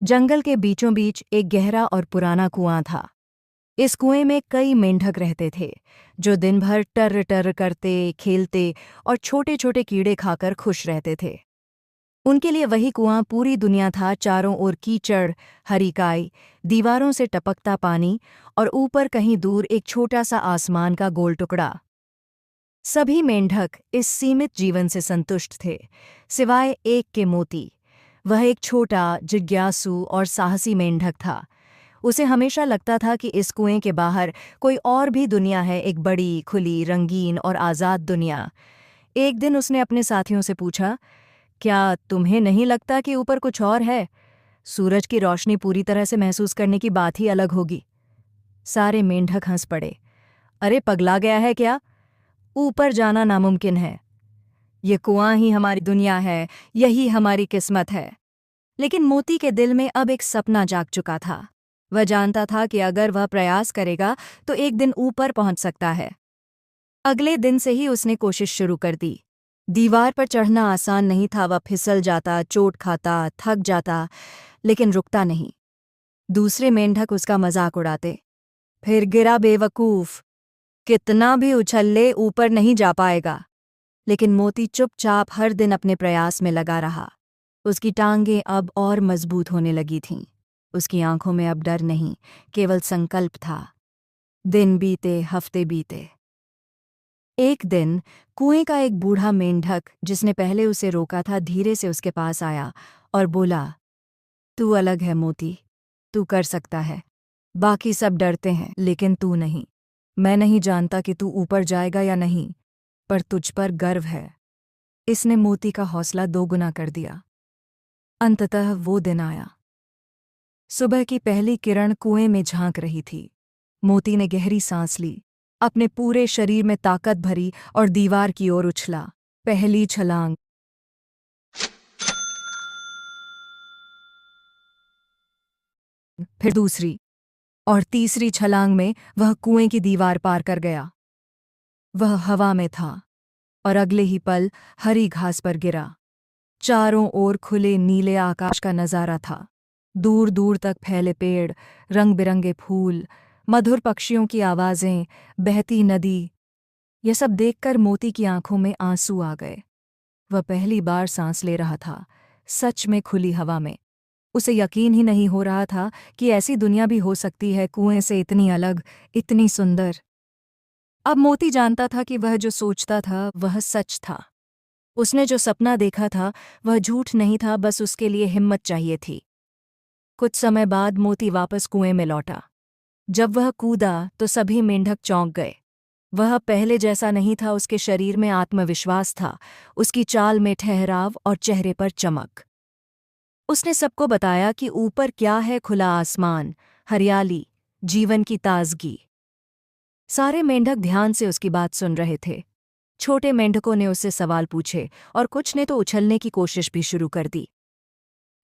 जंगल के बीचों बीच एक गहरा और पुराना कुआं था। इस कुएं में कई मेंढक रहते थे, जो दिन भर टर्र टर्र करते, खेलते और छोटे छोटे कीड़े खाकर खुश रहते थे। उनके लिए वही कुआं पूरी दुनिया था। चारों ओर कीचड़, हरी काई, दीवारों से टपकता पानी और ऊपर कहीं दूर एक छोटा सा आसमान का गोल टुकड़ा। सभी मेंढक इस सीमित जीवन से संतुष्ट थे, सिवाय एक के मोती। वह एक छोटा, जिज्ञासु और साहसी मेंढक था। उसे हमेशा लगता था कि इस कुएं के बाहर कोई और भी दुनिया है, एक बड़ी, खुली, रंगीन और आज़ाद दुनिया। एक दिन उसने अपने साथियों से पूछा, क्या तुम्हें नहीं लगता कि ऊपर कुछ और है? सूरज की रोशनी पूरी तरह से महसूस करने की बात ही अलग होगी। सारे मेंढक हंस पड़े। अरे पगला गया है क्या? ऊपर जाना नामुमकिन है। ये कुआं ही हमारी दुनिया है, यही हमारी किस्मत है। लेकिन मोती के दिल में अब एक सपना जाग चुका था। वह जानता था कि अगर वह प्रयास करेगा तो एक दिन ऊपर पहुंच सकता है। अगले दिन से ही उसने कोशिश शुरू कर दी। दीवार पर चढ़ना आसान नहीं था। वह फिसल जाता, चोट खाता, थक जाता, लेकिन रुकता नहीं। दूसरे मेंढक उसका मजाक उड़ाते। फिर गिरा बेवकूफ, कितना भी उछल ले ऊपर नहीं जा पाएगा। लेकिन मोती चुपचाप हर दिन अपने प्रयास में लगा रहा। उसकी टांगें अब और मजबूत होने लगी थीं। उसकी आंखों में अब डर नहीं, केवल संकल्प था। दिन बीते, हफ्ते बीते। एक दिन कुएं का एक बूढ़ा मेंढक, जिसने पहले उसे रोका था, धीरे से उसके पास आया और बोला, तू अलग है मोती, तू कर सकता है। बाकी सब डरते हैं, लेकिन तू नहीं। मैं नहीं जानता कि तू ऊपर जाएगा या नहीं, पर तुझ पर गर्व है। इसने मोती का हौसला दोगुना कर दिया। अंततः वो दिन आया। सुबह की पहली किरण कुएं में झांक रही थी। मोती ने गहरी सांस ली, अपने पूरे शरीर में ताकत भरी और दीवार की ओर उछला। पहली छलांग, फिर दूसरी और तीसरी छलांग में वह कुएं की दीवार पार कर गया। वह हवा में था और अगले ही पल हरी घास पर गिरा। चारों ओर खुले नीले आकाश का नजारा था। दूर दूर तक फैले पेड़, रंग बिरंगे फूल, मधुर पक्षियों की आवाजें, बहती नदी। यह सब देखकर मोती की आंखों में आंसू आ गए। वह पहली बार सांस ले रहा था, सच में खुली हवा में। उसे यकीन ही नहीं हो रहा था कि ऐसी दुनिया भी हो सकती है, कुएं से इतनी अलग, इतनी सुंदर। अब मोती जानता था कि वह जो सोचता था वह सच था। उसने जो सपना देखा था वह झूठ नहीं था, बस उसके लिए हिम्मत चाहिए थी। कुछ समय बाद मोती वापस कुएं में लौटा। जब वह कूदा तो सभी मेंढक चौंक गए। वह पहले जैसा नहीं था। उसके शरीर में आत्मविश्वास था, उसकी चाल में ठहराव और चेहरे पर चमक। उसने सबको बताया कि ऊपर क्या है, खुला आसमान, हरियाली, जीवन की ताजगी। सारे मेंढक ध्यान से उसकी बात सुन रहे थे। छोटे मेंढकों ने उससे सवाल पूछे और कुछ ने तो उछलने की कोशिश भी शुरू कर दी।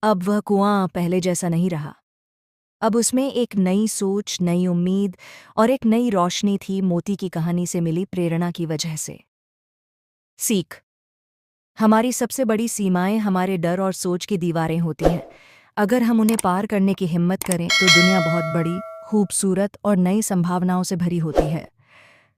अब वह कुआं पहले जैसा नहीं रहा। अब उसमें एक नई सोच, नई उम्मीद और एक नई रोशनी थी। मोती की कहानी से मिली प्रेरणा की वजह से। सीख: हमारी सबसे बड़ी सीमाएं हमारे डर और सोच की दीवारें होती हैं। अगर हम उन्हें पार करने की हिम्मत करें तो दुनिया बहुत बड़ी, खूबसूरत और नई संभावनाओं से भरी होती है।